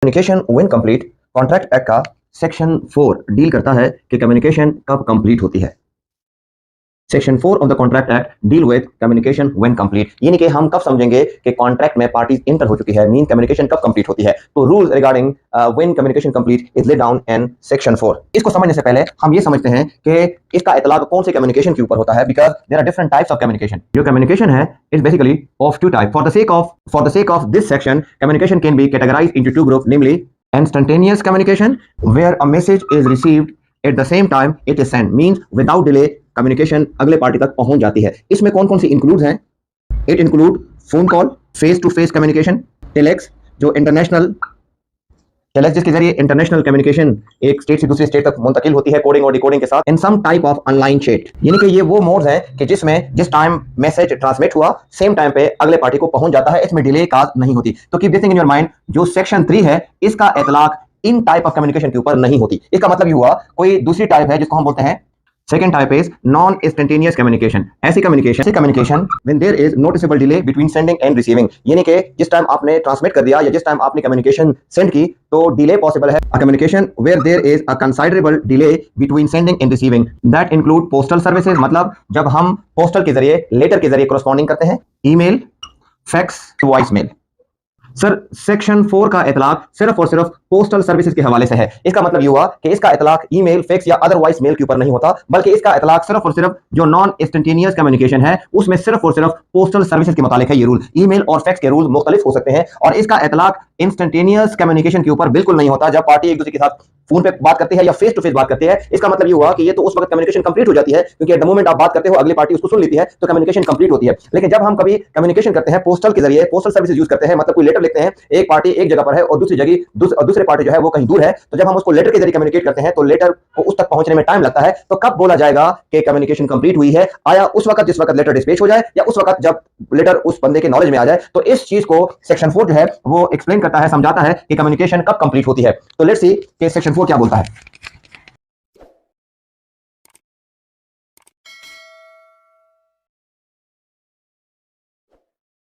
Communication when complete contract act का section 4 deal करता है कि कम्युनिकेशन कब कंप्लीट होती है। Section 4 of the contract act deal with communication when complete, यानी कि हम कब समझेंगे कि कॉन्ट्रैक्ट में पार्टीज इंटर हो चुकी है, मीन कम्युनिकेशन कब कंप्लीट होती है। तो rules regarding when communication complete is laid down in section 4। इसको समझने से पहले हम ये समझते हैं कि इसका इतलाक कौन से कम्युनिकेशन के ऊपर होता है, because there are different types of communication. जो कम्युनिकेशन है is basically of two type. For the sake of this section, communication can be categorised into two group, namely instantaneous communication where a message is received at the same time it is sent, means without delay communication अगले party तक पहुंच जाती है। इसमें कौन कौन सी include हैं? It include phone call, face to face communication, telex जो इंटरनेशनल टेलेक्स जिसके जरिए इंटरनेशनल कम्युनिकेशन एक स्टेट से दूसरे स्टेट तक मुंतकिल होती है कोडिंग और डिकोडिंग के साथ, in some type of online chat, यानी कि ये वो मोड्स हैं कि जिसमें जिस टाइम मैसेज ट्रांसमिट हुआ सेम टाइम पे अगले पार्टी को पहुंच जाता है, इसमें डिले काज नहीं होती। तो keep this thing in your mind, जो सेक्शन 3 है इसका इतलाक इन टाइप ऑफ कम्युनिकेशन के ऊपर नहीं होती। इसका मतलब ये हुआ कोई दूसरी टाइप है जिसको हम बोलते हैं second type is non instantaneous communication. ऐसी communication when there is noticeable delay between sending and receiving, यानी कि जिस टाइम आपने ट्रांसमिट कर दिया या जिस टाइम आपने कम्युनिकेशन सेंड की तो डिले पॉसिबल है। A communication where there is a considerable delay between sending and receiving, that include postal services, मतलब जब हम पोस्टल के जरिए लेटर के जरिए कॉरेस्पॉन्डिंग करते हैं, email, fax, voice mail. Sir section 4 का इतलाक सिर्फ और सिर्फ पोस्टल सर्विसेज के हवाले से है। इसका मतलब ये हुआ कि इसका इतलाक ईमेल, फैक्स या अदरवाइज मेल के ऊपर नहीं होता, बल्कि इसका इतलाक सिर्फ और सिर्फ जो नॉन इंस्टेंटेनियस कम्युनिकेशन है उसमें सिर्फ और सिर्फ पोस्टल सर्विसेज के मुतालिक है। ये रूल ईमेल और फैक्स के रूल मुख्तलिफ हो सकते हैं और इसका इतलाक इंस्टेंटेनियस कम्युनिकेशन के ऊपर बिल्कुल नहीं होता। जब पार्टी एक दूसरे के साथ फोन पे बात करती है या फेस टू फेस बात करती है, इसका मतलब ये हुआ कि ये तो उस वक्त कम्युनिकेशन कंप्लीट हो जाती है, क्योंकि एट द मोमेंट आप बात करते हो अगली पार्टी उसको सुन लेती है तो कम्युनिकेशन कंप्लीट होती है। लेकिन जब हम कभी कम्युनिकेशन करते हैं पोस्टल के जरिए, पोस्टल सर्विसेज यूज करते हैं, मतलब कोई लेटर लिखते हैं, एक पार्टी एक जगह पर है और दूसरे पार्टी जो है वो कहीं दूर है, तो जब हम उसको लेटर के जरिए कम्युनिकेट करते हैं तो लेटर को उस तक पहुंचने में टाइम लगता है। तो कब बोला जाएगा कि कम्युनिकेशन कंप्लीट हुई है? आया उस वक्त जिस वक्त लेटर डिस्पैच हो जाए या उस वक्त जब लेटर उस बंदे के नॉलेज में आ जाए। तो इस चीज को सेक्शन 4 जो है वो एक्सप्लेन करता है, समझाता है कि कम्युनिकेशन कब कंप्लीट होती है। तो लेट्स सी कि सेक्शन 4 क्या बोलता है।